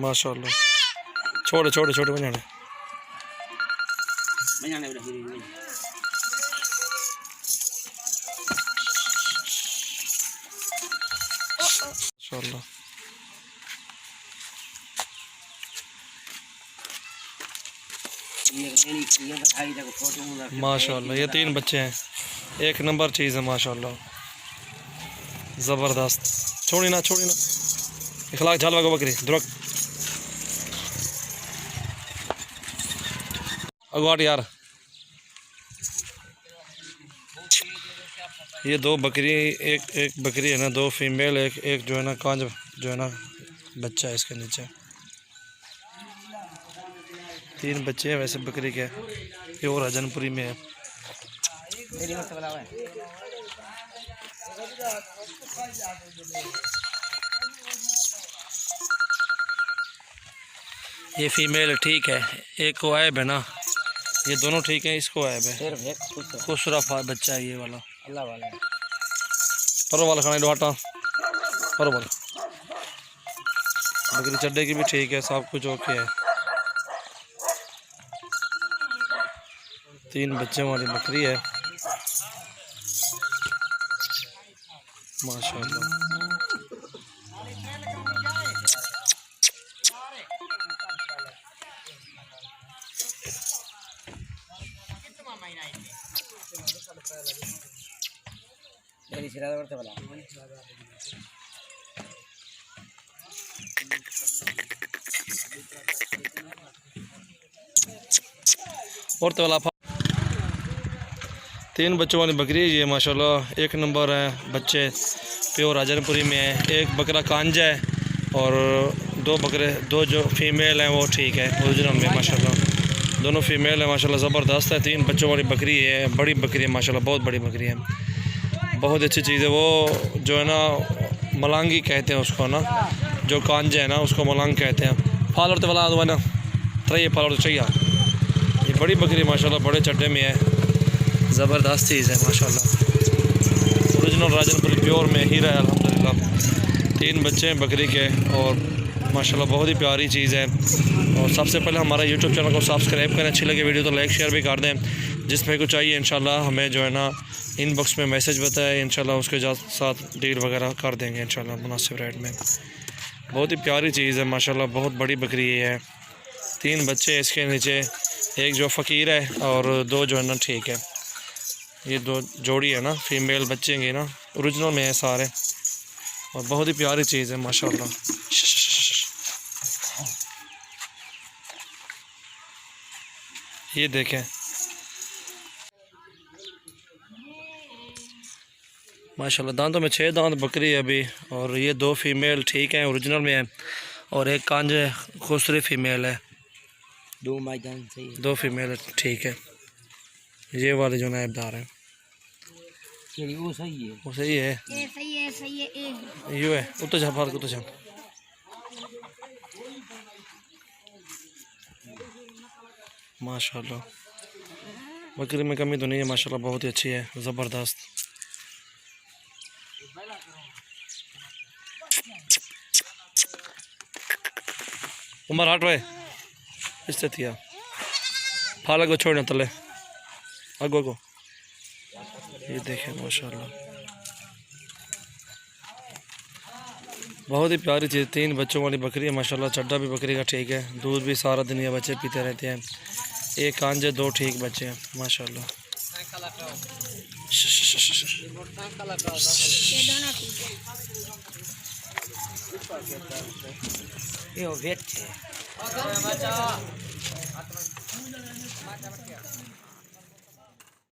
माशाल्लाह। छोटे छोटे छोटे बजाने माशाल्लाह। माशाल्लाह ये 3 बच्चे हैं, एक नंबर चीज़ है माशाल्लाह, ज़बरदस्त। छोड़ी ना इखलाक झाल वगो बकरी दुरक अगवाट यार। ये 2 बकरी, एक बकरी है ना, 2 फीमेल, एक जो है ना कांज जो है ना बच्चा है इसके नीचे। 3 बच्चे हैं वैसे बकरी के, ये और हजनपुरी में है। ये फीमेल ठीक है, एक को ऐब है ना, ये दोनों ठीक है, इसको ऐब है। खूबसूरत बच्चा है ये वाला, अल्लाह वाला परो वाला खाना डोटा परो वाला। बकरी चड्डे की भी ठीक है, सब कुछ ओके है। 3 बच्चों वाली बकरी है माशाल्लाह। और तो वाला 3 बच्चों वाली बकरी है ये माशाल्लाह, एक नंबर है। बच्चे प्योर राजनपुरी में है। एक बकरा कांजा है और 2 जो फीमेल हैं वो ठीक है ओरिजिनल में माशाल्लाह, दोनों फीमेल है माशाल्लाह, ज़बरदस्त है। 3 बच्चों वाली बकरी है, बड़ी बकरी है माशाल्लाह, बहुत बड़ी बकरी है, बहुत अच्छी चीज़ है। वो जो है ना मलांगी कहते हैं उसको ना, जो कांजा है ना उसको मलांग कहते हैं। फालर तो वाला ना ट्राई फालर तो चाहिए। ये बड़ी बकरी माशाल्लाह, बड़े चड्डे में है, ज़बरदस्त चीज़ है माशाल्लाह, ओरिजिनल राजनपुरी प्योर में हीरा है अल्हम्दुलिल्लाह। 3 बच्चे हैं बकरी के और माशाल्लाह बहुत ही प्यारी चीज़ है। और सबसे पहले हमारा यूट्यूब चैनल को सब्सक्राइब करें, अच्छी लगे वीडियो तो लाइक शेयर भी कर दें। जिसमें कुछ चाहिए इंशाल्लाह हमें जो है ना इनबॉक्स में मैसेज बताएं, इंशाल्लाह उसके साथ डील वगैरह कर देंगे इंशाल्लाह मुनासिब रेट में। बहुत ही प्यारी चीज़ है माशाल्लाह, बहुत बड़ी बकरी है। 3 बच्चे इसके नीचे, एक जो फ़कीर है और 2 जो है ना ठीक है। ये 2 जोड़ी है ना, फीमेल बच्चे हैं ना, ओरिजिनल में है सारे, और बहुत ही प्यारी चीज़ है माशाल्लाह। ये देखें माशाल्लाह, दांतों में 6 दांत बकरी है अभी, और ये 2 फीमेल ठीक है ओरिजिनल में है, और एक कांजे खूसरी फीमेल है। 2 फीमेल ठीक है। ये वाले जो नायबदार है वो सही है ये है उतो जा फार उतो जा। माशाल्लाह बकरी में कमी तो नहीं है माशाल्लाह, बहुत ही अच्छी है, ज़बरदस्त। उमर हट रहे इससे थिया फालक को छोड़ना तले अगो को। ये देखें माशाल्लाह बहुत ही प्यारी चीज़, 3 बच्चों वाली बकरी है माशाल्लाह। चड्डा भी बकरी का ठीक है, दूध भी सारा दिन ये बच्चे पीते रहते हैं। एक कांजे 2 ठीक बच्चे हैं माशाल्लाह। ये वेट है।